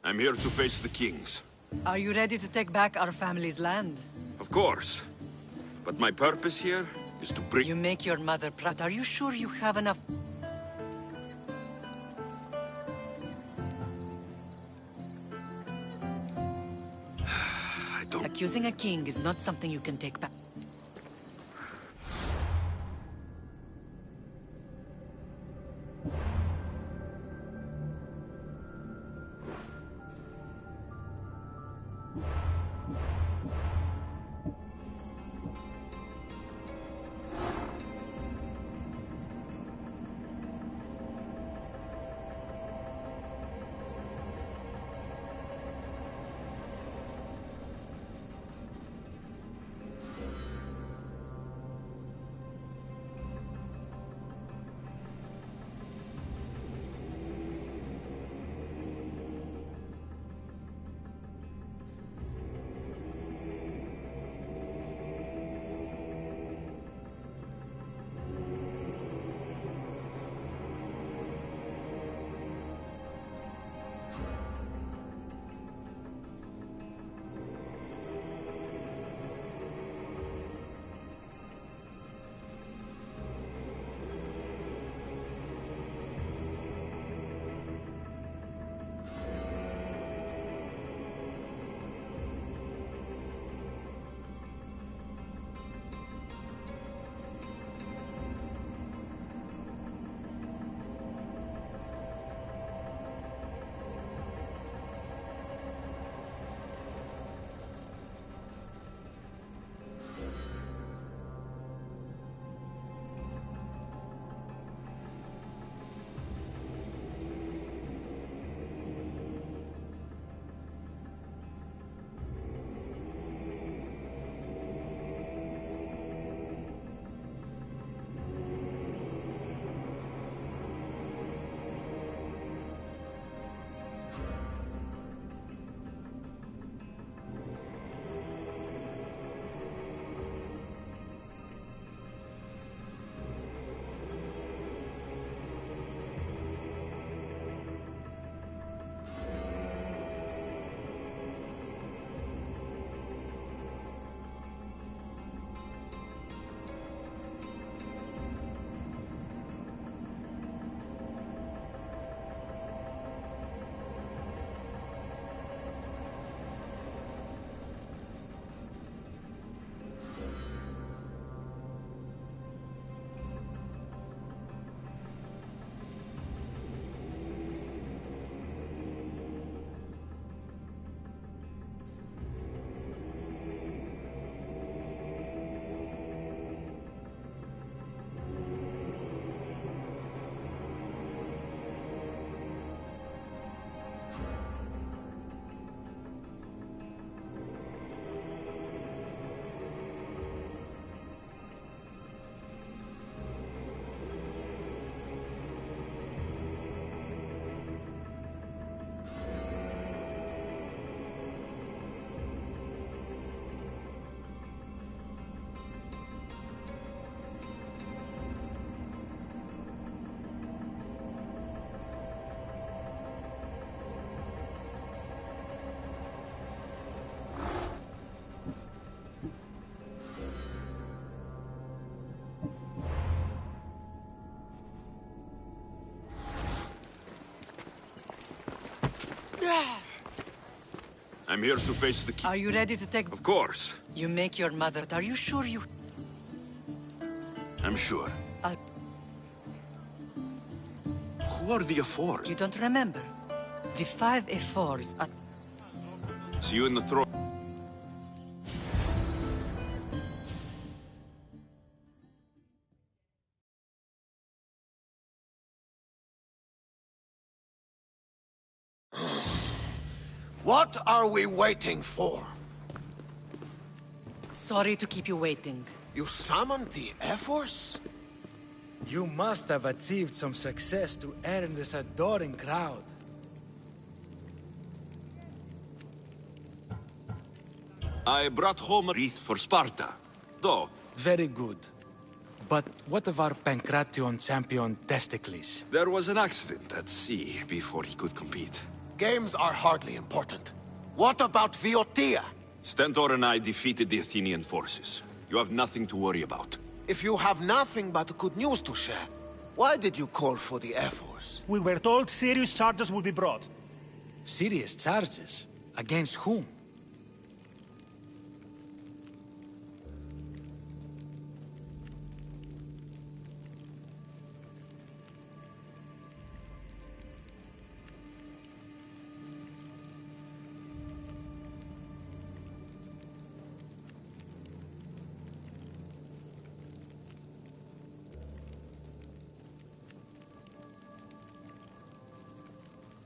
I'm here to face the kings. Are you ready to take back our family's land? Of course. But my purpose here is to bring... You make your mother proud. Are you sure you have enough? I don't... Accusing a king is not something you can take back. I'm here to face the king. Are you ready to take... Of course. You make your mother... Are you sure you... I'm sure. Who are the Ephors? You don't remember? The 5 Ephors are... See you in the throne. What are we waiting for? Sorry to keep you waiting. You summoned the Ephors? You must have achieved some success to earn this adoring crowd. I brought home a wreath for Sparta, though. Very good. But what of our Pancration champion Testicles? There was an accident at sea before he could compete. Games are hardly important. What about Viotia? Stentor and I defeated the Athenian forces. You have nothing to worry about. If you have nothing but good news to share, why did you call for the Air Force? We were told serious charges would be brought. Serious charges? Against whom?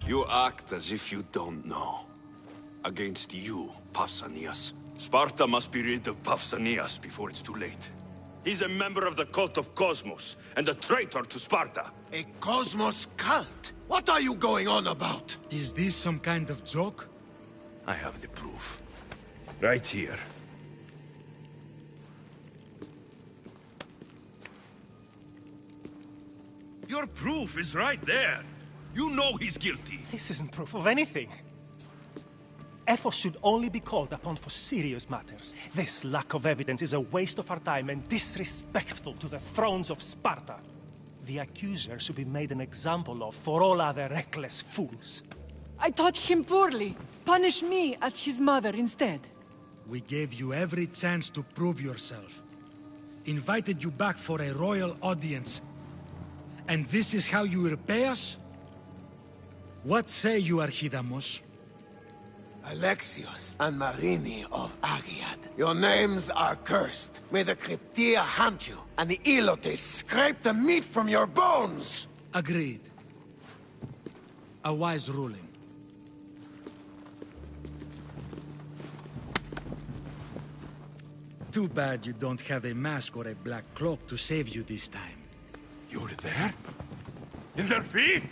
You act as if you don't know. Against you, Pausanias. Sparta must be rid of Pausanias before it's too late. He's a member of the cult of Cosmos, and a traitor to Sparta. A Cosmos cult? What are you going on about? Is this some kind of joke? I have the proof. Right here. Your proof is right there. You know he's guilty. This isn't proof of anything. Ephos should only be called upon for serious matters. This lack of evidence is a waste of our time and disrespectful to the thrones of Sparta. The accuser should be made an example of for all other reckless fools. I taught him poorly. Punish me as his mother instead. We gave you every chance to prove yourself. Invited you back for a royal audience. And this is how you repay us? What say you, Archidamos? Alexios and Marini of Agiad. Your names are cursed. May the Cryptia haunt you, and the Ilotes scrape the meat from your bones! Agreed. A wise ruling. Too bad you don't have a mask or a black cloak to save you this time. You were there? In their feet?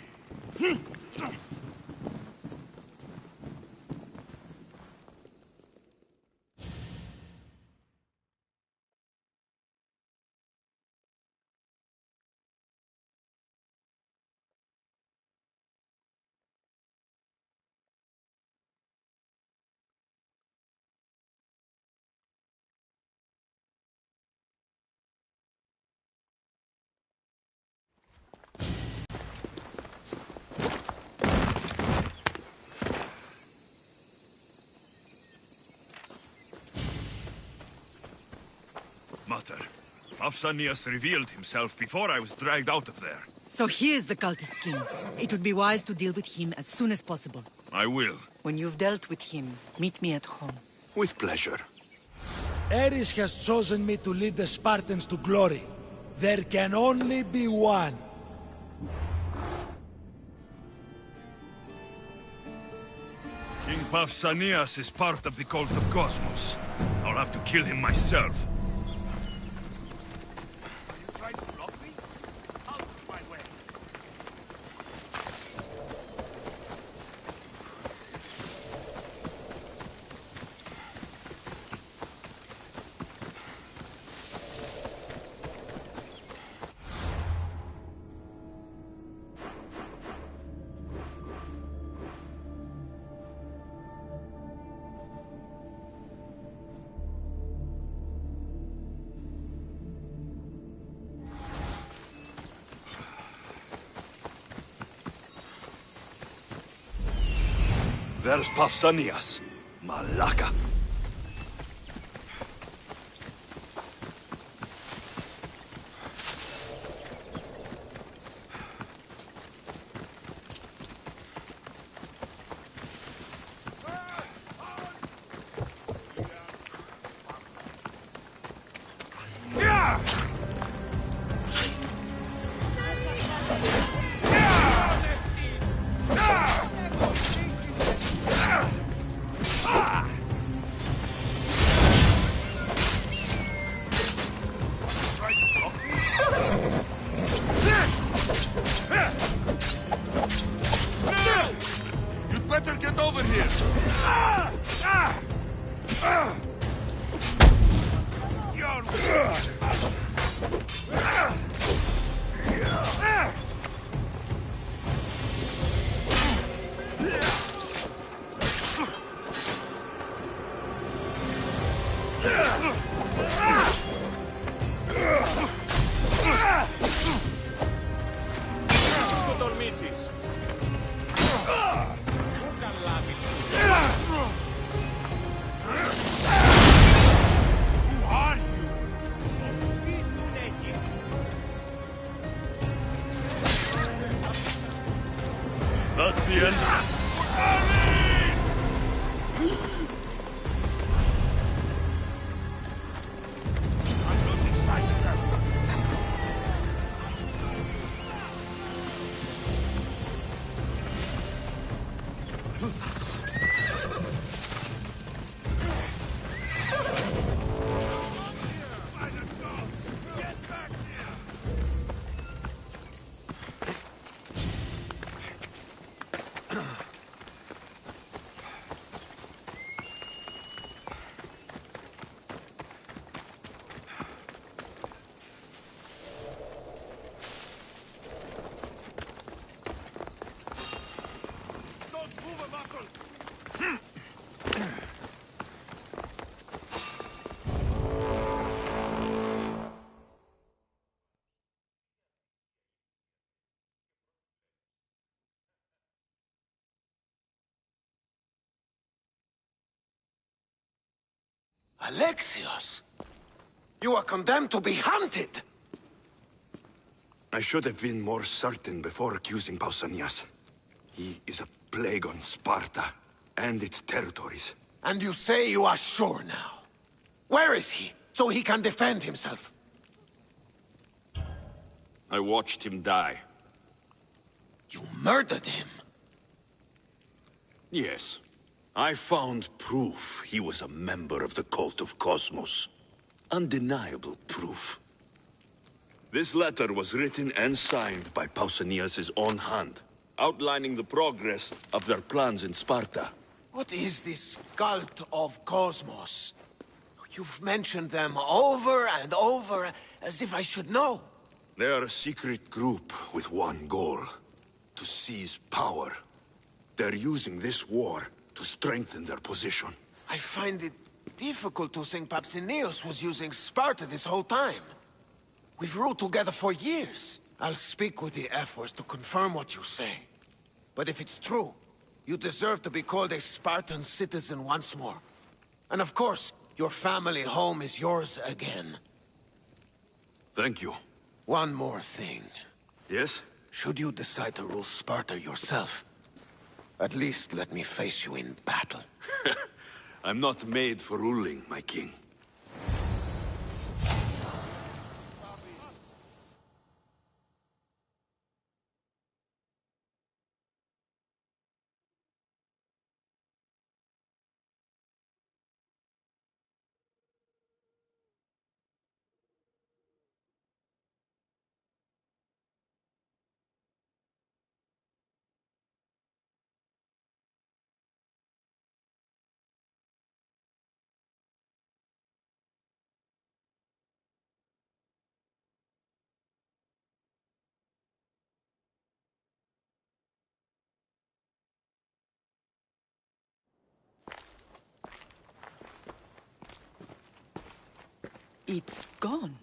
Mater, Pausanias revealed himself before I was dragged out of there. So he is the cultist king. It would be wise to deal with him as soon as possible. I will. When you've dealt with him, meet me at home. With pleasure. Ares has chosen me to lead the Spartans to glory. There can only be one. King Pausanias is part of the cult of Cosmos. I'll have to kill him myself. There's Pausanias. Malaka. That's the end. I'm losing sight of them. Alexios! You are condemned to be hunted! I should have been more certain before accusing Pausanias. He is a plague on Sparta and its territories. And you say you are sure now? Where is he, so he can defend himself? I watched him die. You murdered him? Yes. I found proof he was a member of the cult of Cosmos. Undeniable proof. This letter was written and signed by Pausanias' own hand, outlining the progress of their plans in Sparta. What is this cult of Cosmos? You've mentioned them over and over, as if I should know. They are a secret group with one goal: to seize power. They're using this war to strengthen their position. I find it difficult to think Pausanias was using Sparta this whole time. We've ruled together for years. I'll speak with the Ephors to confirm what you say. But if it's true, you deserve to be called a Spartan citizen once more. And of course, your family home is yours again. Thank you. One more thing. Yes? Should you decide to rule Sparta yourself, at least let me face you in battle. I'm not made for ruling, my king. It's gone.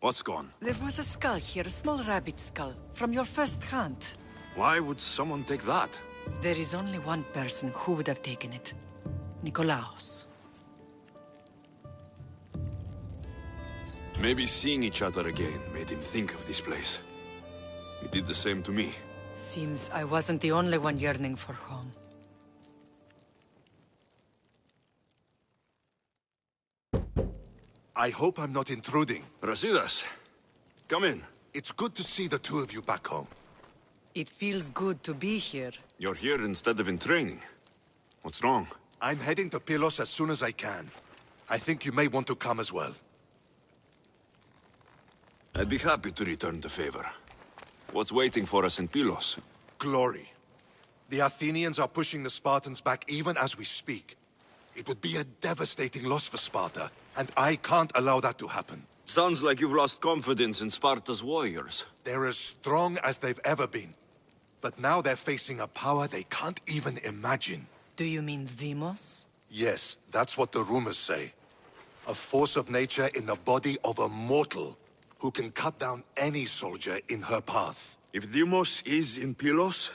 What's gone? There was a skull here, a small rabbit skull, from your first hunt. Why would someone take that? There is only one person who would have taken it. Nikolaos. Maybe seeing each other again made him think of this place. He did the same to me. Seems I wasn't the only one yearning for home. I hope I'm not intruding. Brasidas, come in. It's good to see the two of you back home. It feels good to be here. You're here instead of in training. What's wrong? I'm heading to Pylos as soon as I can. I think you may want to come as well. I'd be happy to return the favor. What's waiting for us in Pylos? Glory. The Athenians are pushing the Spartans back even as we speak. It would be a devastating loss for Sparta, and I can't allow that to happen. Sounds like you've lost confidence in Sparta's warriors. They're as strong as they've ever been. But now they're facing a power they can't even imagine. Do you mean Demos? Yes, that's what the rumors say. A force of nature in the body of a mortal who can cut down any soldier in her path. If Deimos is in Pylos,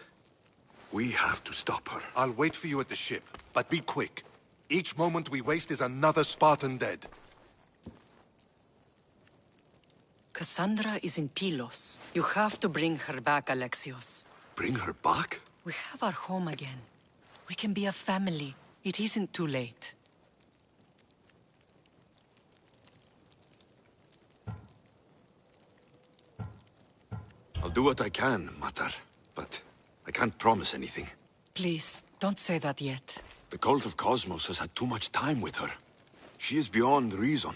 we have to stop her. I'll wait for you at the ship, but be quick. Each moment we waste is another Spartan dead. Cassandra is in Pylos. You have to bring her back, Alexios. bring her back? We have our home again. We can be a family. It isn't too late. I'll do what I can, Mater, but I can't promise anything. Please, don't say that yet. The cult of Cosmos has had too much time with her. She is beyond reason.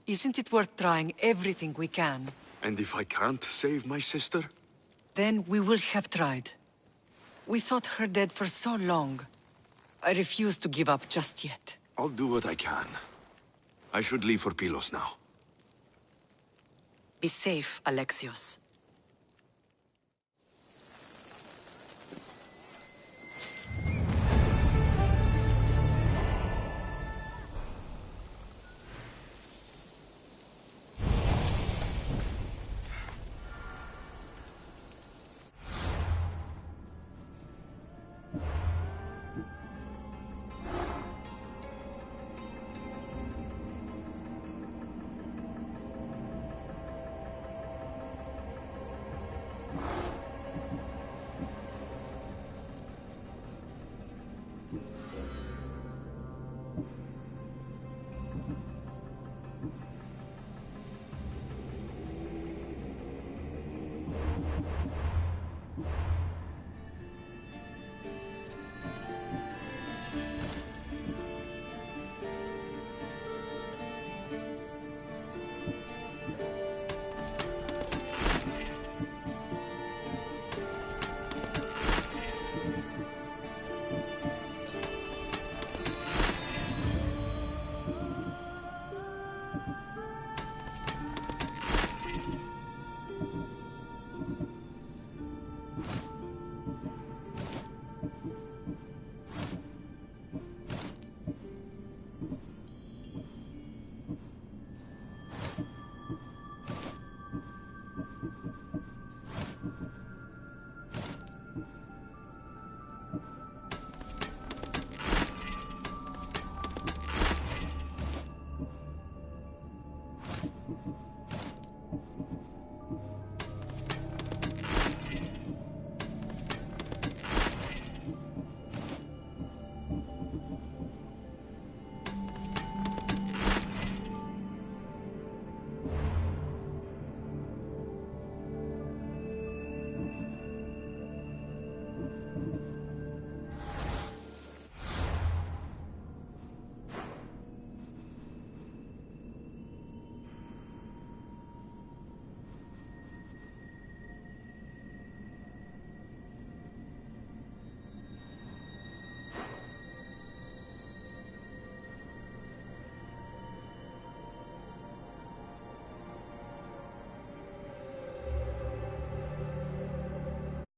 Isn't it worth trying everything we can? And if I can't save my sister? Then we will have tried. We thought her dead for so long. I refuse to give up just yet. I'll do what I can. I should leave for Pylos now. Be safe, Alexios.